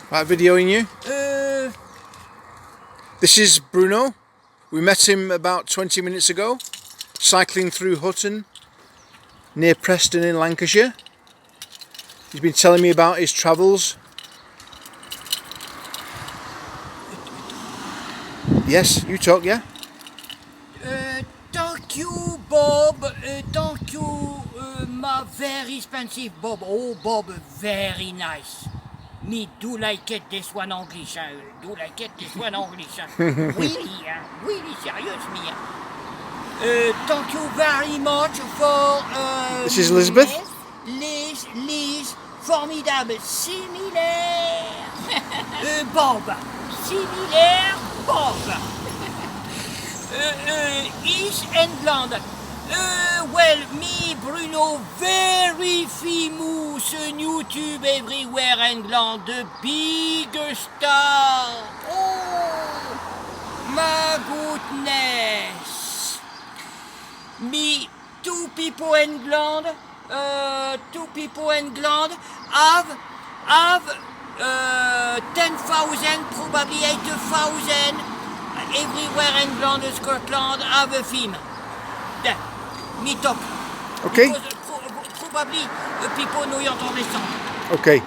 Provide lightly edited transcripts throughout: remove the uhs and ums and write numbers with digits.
Right, videoing you. Uh, This is Bruno. We met him about 20 minutes ago, cycling through Hutton, near Preston in Lancashire. He's been telling me about his travels. Yes, you talk, yeah? Thank you, Bob. Thank you, my very expensive Bob. Oh, Bob, very nice. Me do like it this one English. Do like it this one English. Really serious, me. Thank you very much for. This is Elizabeth. Liz, formidable, similaire. Bob, similaire, Bob. East England. Well, me, Bruno, very famous on YouTube everywhere England, the big star. Oh, my goodness. Me, two people England have 10,000, probably 8,000. Everywhere England, Scotland have a film. There, me talk. Okay. Because, probably people know you understand. Okay.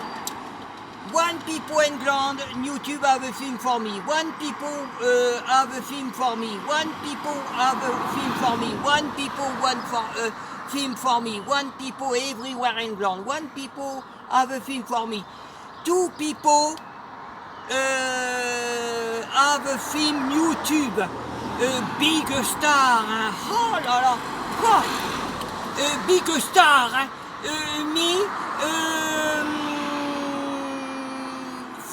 One people England, YouTube have a film for me. One people have a film for me. One people have a film for me. One people film for me. One people everywhere England. One people have a film for me. Two people have a film YouTube. Big star. Hein? Oh là là. Oh. Big star. Hein? Me.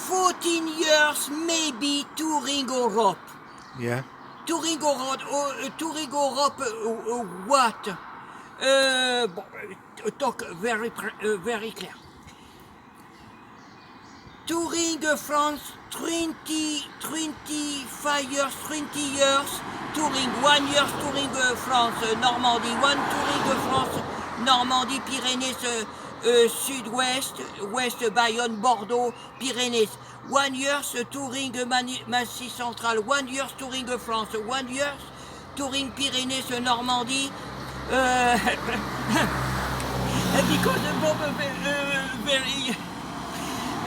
14 years maybe touring Europe. Yeah. Touring Europe, what? Talk very clear. Touring France 25 years, 20 years. Touring 1 year touring France, Normandie. One touring France, Normandie, Pyrénées, Sud-Ouest, Ouest, Bayonne, Bordeaux, Pyrénées. 1 year touring Massif Central. 1 year touring France. 1 year touring Pyrénées, Normandie. Because Bob very.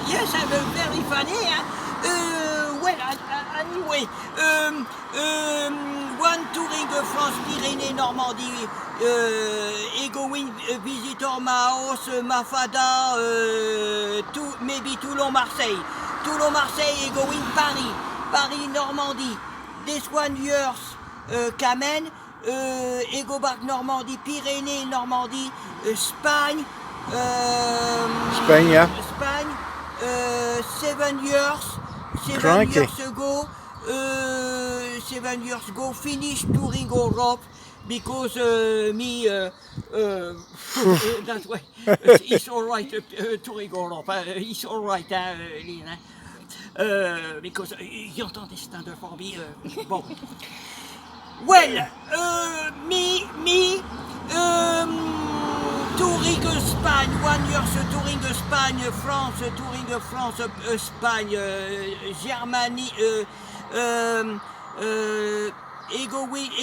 Yes, I'm very funny. Well, anyway, one touring France, Pyrénées, Normandie, going visitor my house, Mafada, maybe Toulon, Marseille. Toulon, Marseille, going Paris, Normandie. This 1 year, Camen, go back Normandie, Pyrénées, Normandie, Spain. Spain, yeah. Spain. 7 years. 7 years ago. 7 years ago, finished touring Europe because that way it's all right touring Europe. It's all right, because you don't understand for me. Bon. Well, touring Espagne, 1 year touring Espagne, France, touring France, Espagne, Germanie,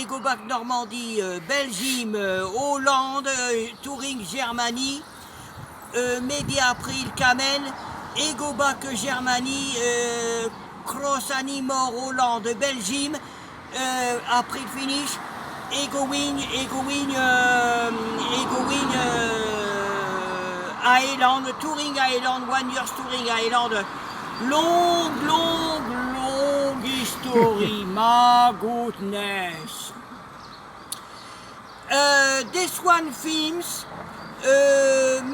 go back Normandie, Belgium, Hollande, touring Germanie, maybe April Camen, go back Germanie, Cross Animor, Hollande, Belgium, April finish. Egoing Island, touring Island, 1 year touring Island, long history, my goodness. This one films, 8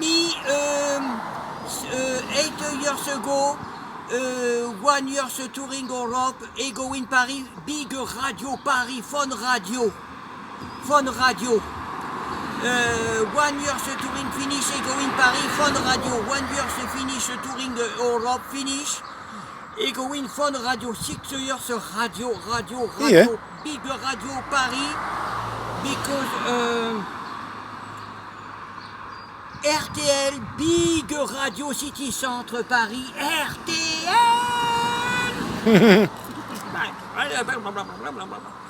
years ago, 1 year touring Europe, going Paris, big radio Paris, Fun Radio. 1 year touring finish, going Paris, Fun Radio. 1 year finish touring Europe, finish. Going Fun Radio, 6 years radio, yeah. Big radio Paris, because RTL, big radio City Centre Paris, RTL.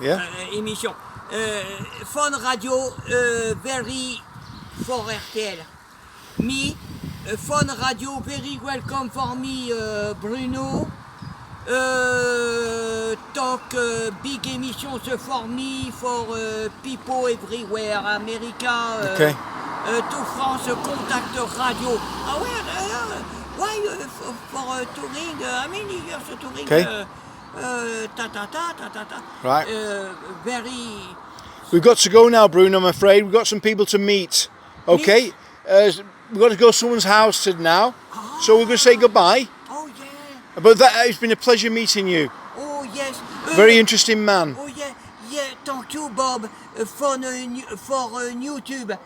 Yeah. Émission. Fun radio, very for RTL. Me, fun radio, very welcome for me, Bruno. Talk big emissions for me, for people everywhere, America, Okay. to France, contact radio. Why for touring? How many years touring? Okay. Right. Very. We've got to go now, Bruno, I'm afraid. We've got some people to meet. Okay? We've got to go to someone's house now. So we're going to say goodbye. Oh yeah. But it's been a pleasure meeting you. Oh yes. Very interesting man. Oh yeah. Yeah. Thank you, Bob, for YouTube.